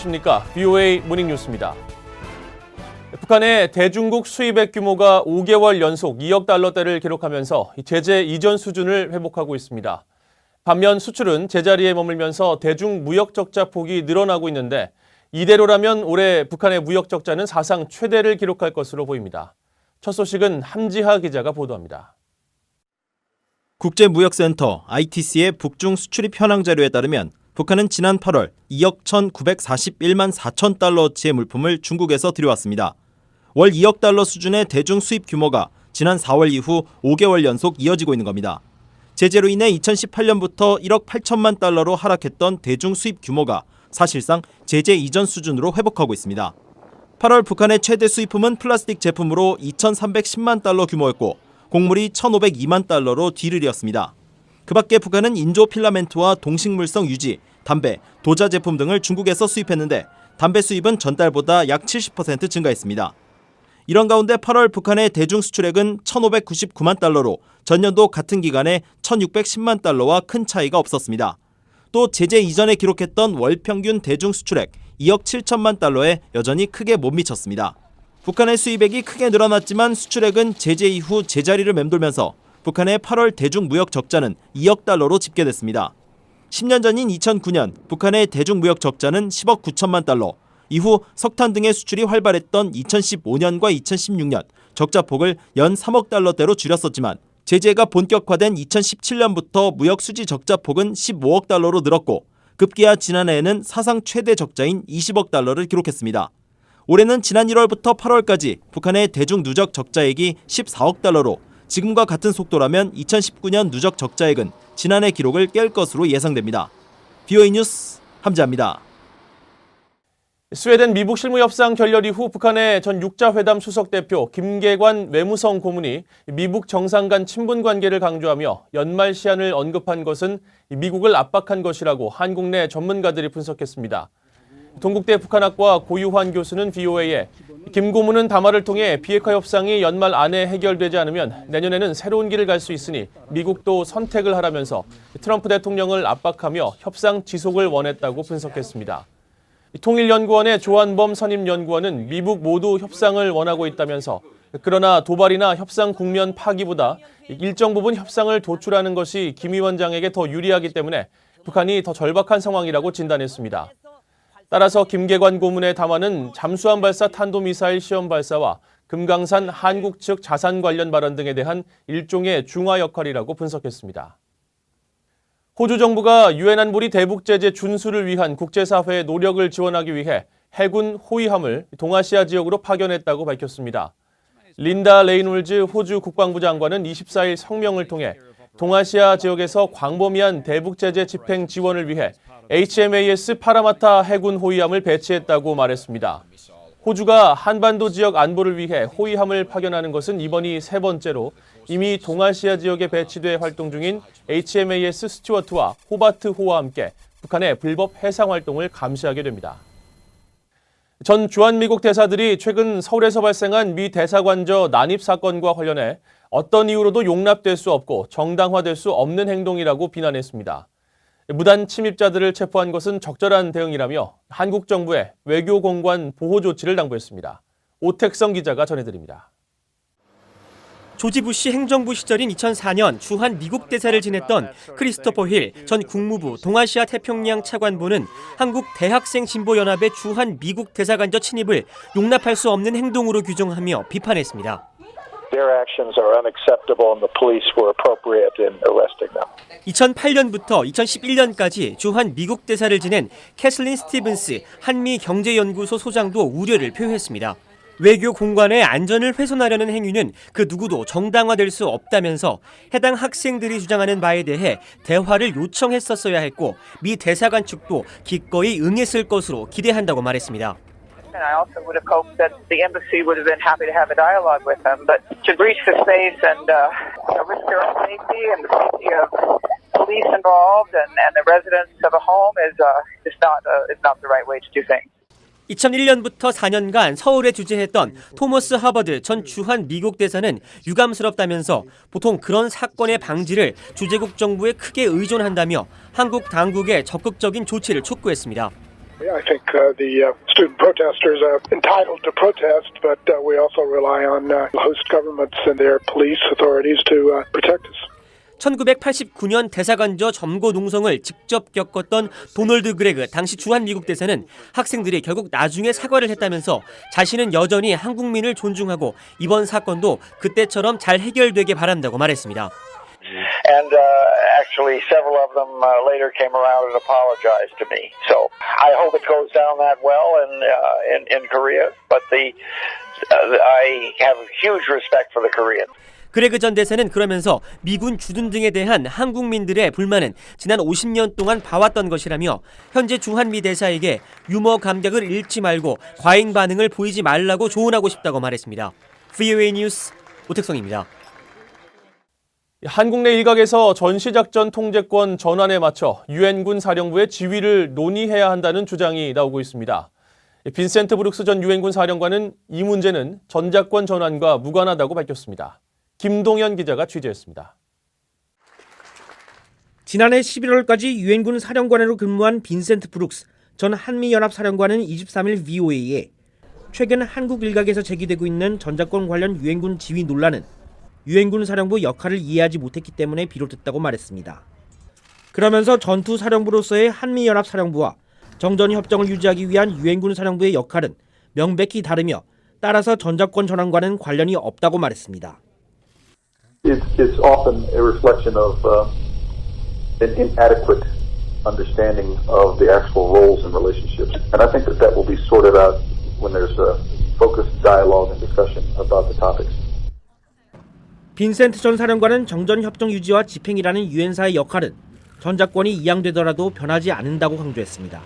안녕하십니까. VOA 모닝뉴스입니다. 북한의 대중국 수입액 규모가 5개월 연속 2억 달러대를 기록하면서 제재 이전 수준을 회복하고 있습니다. 반면 수출은 제자리에 머물면서 대중 무역 적자 폭이 늘어나고 있는데 이대로라면 올해 북한의 무역 적자는 사상 최대를 기록할 것으로 보입니다. 첫 소식은 함지하 기자가 보도합니다. 국제무역센터 ITC의 북중 수출입 현황 자료에 따르면 북한은 지난 8월 2억 1,941만 4천 달러어치의 물품을 중국에서 들여왔습니다. 월 2억 달러 수준의 대중 수입 규모가 지난 4월 이후 5개월 연속 이어지고 있는 겁니다. 제재로 인해 2018년부터 1억 8천만 달러로 하락했던 대중 수입 규모가 사실상 제재 이전 수준으로 회복하고 있습니다. 8월 북한의 최대 수입품은 플라스틱 제품으로 2,310만 달러 규모였고 곡물이 1,502만 달러로 뒤를 이었습니다. 그 밖에 북한은 인조 필라멘트와 동식물성 유지, 담배, 도자 제품 등을 중국에서 수입했는데 담배 수입은 전달보다 약 70% 증가했습니다. 이런 가운데 8월 북한의 대중 수출액은 1,599만 달러로 전년도 같은 기간에 1,610만 달러와 큰 차이가 없었습니다. 또 제재 이전에 기록했던 월 평균 대중 수출액 2억 7천만 달러에 여전히 크게 못 미쳤습니다. 북한의 수입액이 크게 늘어났지만 수출액은 제재 이후 제자리를 맴돌면서 북한의 8월 대중 무역 적자는 2억 달러로 집계됐습니다. 10년 전인 2009년 북한의 대중 무역 적자는 10억 9천만 달러, 이후 석탄 등의 수출이 활발했던 2015년과 2016년 적자폭을 연 3억 달러대로 줄였었지만 제재가 본격화된 2017년부터 무역 수지 적자폭은 15억 달러로 늘었고 급기야 지난해에는 사상 최대 적자인 20억 달러를 기록했습니다. 올해는 지난 1월부터 8월까지 북한의 대중 누적 적자액이 14억 달러로 지금과 같은 속도라면 2019년 누적 적자액은 지난해 기록을 깰 것으로 예상됩니다. VOA 뉴스 함지하입니다. 스웨덴 미북 실무협상 결렬 이후 북한의 전 육자회담 수석 대표 김계관 외무성 고문이 미북 정상 간 친분 관계를 강조하며 연말 시한을 언급한 것은 미국을 압박한 것이라고 한국 내 전문가들이 분석했습니다. 동국대 북한학과 고유환 교수는 VOA에 김 고문은 담화를 통해 비핵화 협상이 연말 안에 해결되지 않으면 내년에는 새로운 길을 갈 수 있으니 미국도 선택을 하라면서 트럼프 대통령을 압박하며 협상 지속을 원했다고 분석했습니다. 통일연구원의 조한범 선임연구원은 미북 모두 협상을 원하고 있다면서 그러나 도발이나 협상 국면 파기보다 일정 부분 협상을 도출하는 것이 김 위원장에게 더 유리하기 때문에 북한이 더 절박한 상황이라고 진단했습니다. 따라서 김계관 고문의 담화는 잠수함 발사 탄도미사일 시험 발사와 금강산 한국 측 자산 관련 발언 등에 대한 일종의 중화 역할이라고 분석했습니다. 호주 정부가 유엔 안보리 대북 제재 준수를 위한 국제사회의 노력을 지원하기 위해 해군 호위함을 동아시아 지역으로 파견했다고 밝혔습니다. 린다 레이놀즈 호주 국방부 장관은 24일 성명을 통해 동아시아 지역에서 광범위한 대북 제재 집행 지원을 위해 HMAS 파라마타 해군 호위함을 배치했다고 말했습니다. 호주가 한반도 지역 안보를 위해 호위함을 파견하는 것은 이번이 세 번째로 이미 동아시아 지역에 배치돼 활동 중인 HMAS 스튜어트와 호바트 호와 함께 북한의 불법 해상 활동을 감시하게 됩니다. 전 주한미국 대사들이 최근 서울에서 발생한 미 대사관저 난입 사건과 관련해 어떤 이유로도 용납될 수 없고 정당화될 수 없는 행동이라고 비난했습니다. 무단 침입자들을 체포한 것은 적절한 대응이라며 한국 정부에 외교 공관 보호 조치를 당부했습니다. 오택성 기자가 전해드립니다. 조지 부시 행정부 시절인 2004년 주한 미국 대사를 지냈던 크리스토퍼 힐 전 국무부 동아시아 태평양 차관보는 한국 대학생 진보연합의 주한 미국 대사관저 침입을 용납할 수 없는 행동으로 규정하며 비판했습니다. Their actions are unacceptable and the police were appropriate in arresting them. 2008년부터 2011년까지 주한 미국 대사를 지낸 캐슬린 스티븐스 한미경제연구소 소장도 우려를 표했습니다. 외교 공관의 안전을 훼손하려는 행위는 그 누구도 정당화될 수 없다면서 해당 학생들이 주장하는 바에 대해 대화를 요청했었어야 했고 미 대사관 측도 기꺼이 응했을 것으로 기대한다고 말했습니다. And I also would have hoped that the embassy would have been happy to have a dialogue with them. But to breach the space and risk their own safety and the safety of police involved and the residents of a home is not the right way to do things. 2001년부터 4년간 서울에 주재했던 토머스 하버드 전 주한 미국 대사는 유감스럽다면서 보통 그런 사건의 방지를 주재국 정부에 크게 의존한다며 한국 당국의 적극적인 조치를 촉구했습니다. I think the student protesters are entitled to protest, but we also rely on host governments and their police authorities to protect us. 1989년 대사관저 점거 농성을 직접 겪었던 도널드 그레그 당시 주한 미국 대사는 학생들이 결국 나중에 사과를 했다면서 자신은 여전히 한국민을 존중하고 이번 사건도 그때처럼 잘 해결되게 바란다고 말했습니다. And actually, several of them later came around and apologized to me. So I hope it goes down that well in Korea. But I have huge respect for the Koreans. 그레그 전 대사는 그러면서 미군 주둔 등에 대한 한국민들의 불만은 지난 50년 동안 봐왔던 것이라며 현재 주한미 대사에게 유머 감각을 잃지 말고 과잉 반응을 보이지 말라고 조언하고 싶다고 말했습니다. VOA 뉴스 오택성입니다. 한국 내 일각에서 전시작전 통제권 전환에 맞춰 유엔군 사령부의 지휘를 논의해야 한다는 주장이 나오고 있습니다. 빈센트 브룩스 전 유엔군 사령관은 이 문제는 전작권 전환과 무관하다고 밝혔습니다. 김동현 기자가 취재했습니다. 지난해 11월까지 유엔군 사령관으로 근무한 빈센트 브룩스 전 한미연합사령관은 23일 VOA에 최근 한국 일각에서 제기되고 있는 전작권 관련 유엔군 지휘 논란은 유엔군 사령부 역할을 이해하지 못했기 때문에 비롯됐다고 말했습니다. 그러면서 전투 사령부로서의 한미연합사령부와 정전협정을 유지하기 위한 유엔군 사령부의 역할은 명백히 다르며 따라서 전작권 전환과는 관련이 없다고 말했습니다. It's often a reflection of an inadequate understanding of the actual roles and relationships. And I think that will be sorted out when there's a focused dialogue and discussion about the topics. 빈센트 전 사령관은 정전협정 유지와 집행이라는 유엔사의 역할은 전작권이 이양되더라도 변하지 않는다고 강조했습니다.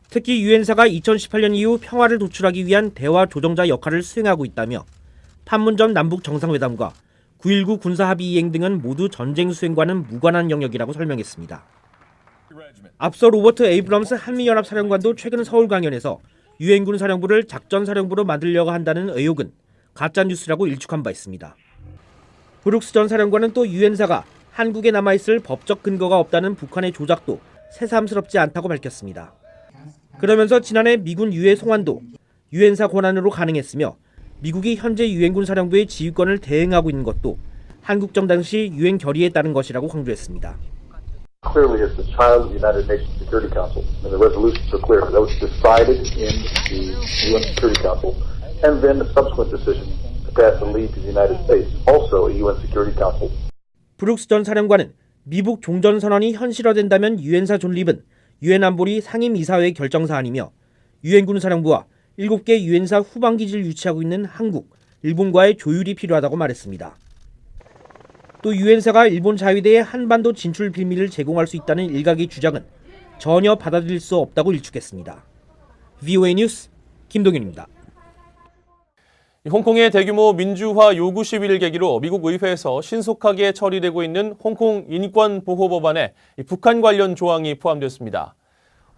특히 유엔사가 2018년 이후 평화를 도출하기 위한 대화 조정자 역할을 수행하고 있다며 판문점 남북 정상회담과 9.19 군사합의 이행 등은 모두 전쟁 수행과는 무관한 영역이라고 설명했습니다. 앞서 로버트 에이브럼스 한미연합사령관도 최근 서울 강연에서 유엔군 사령부를 작전사령부로 만들려고 한다는 의혹은 가짜뉴스라고 일축한 바 있습니다. 브룩스 전 사령관은 또 유엔사가 한국에 남아있을 법적 근거가 없다는 북한의 조작도 새삼스럽지 않다고 밝혔습니다. 그러면서 지난해 미군 유해 송환도 유엔사 권한으로 가능했으며 미국이 현재 유엔군 사령부의 지휘권을 대행하고 있는 것도 한국정 당시 유엔 결의에 따른 것이라고 강조했습니다. Clearly, it's the child of the United Nations Security Council, and the resolutions are clear. That was decided in the UN Security Council, and then the subsequent decision to pass the lead to the United States, also a UN Security Council. 브룩스 전 사령관은 미북 종전선언이 현실화된다면 유엔사 존립은 유엔 안보리 상임이사회의 결정사안이며 유엔군 사령부와 7개 유엔사 후방기지를 유치하고 있는 한국, 일본과의 조율이 필요하다고 말했습니다. 또 유엔사가 일본 자위대의 한반도 진출 빌미를 제공할 수 있다는 일각의 주장은 전혀 받아들일 수 없다고 일축했습니다. VOA 뉴스 김동윤입니다. 홍콩의 대규모 민주화 요구 시위를 계기로 미국 의회에서 신속하게 처리되고 있는 홍콩 인권보호법안에 북한 관련 조항이 포함됐습니다.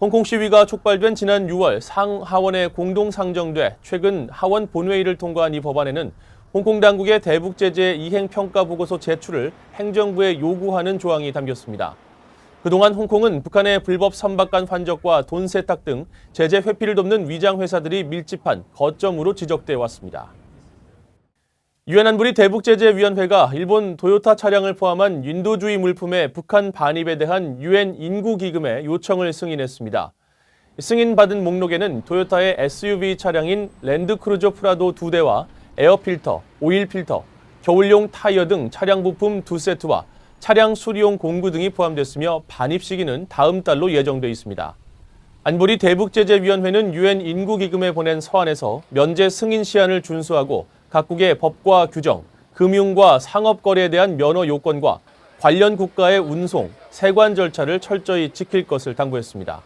홍콩 시위가 촉발된 지난 6월 상하원에 공동 상정돼 최근 하원 본회의를 통과한 이 법안에는 홍콩 당국의 대북 제재 이행 평가 보고서 제출을 행정부에 요구하는 조항이 담겼습니다. 그동안 홍콩은 북한의 불법 선박간 환적과 돈 세탁 등 제재 회피를 돕는 위장 회사들이 밀집한 거점으로 지적돼 왔습니다. 유엔 안보리 대북제재위원회가 일본 토요타 차량을 포함한 인도주의 물품의 북한 반입에 대한 유엔 인구기금의 요청을 승인했습니다. 승인받은 목록에는 토요타의 SUV 차량인 랜드크루저 프라도 2대와 에어필터, 오일필터, 겨울용 타이어 등 차량 부품 2세트와 차량 수리용 공구 등이 포함됐으며 반입 시기는 다음 달로 예정돼 있습니다. 안보리 대북제재위원회는 유엔 인구기금에 보낸 서한에서 면제 승인 시한을 준수하고 각국의 법과 규정, 금융과 상업거래에 대한 면허 요건과 관련 국가의 운송, 세관 절차를 철저히 지킬 것을 당부했습니다.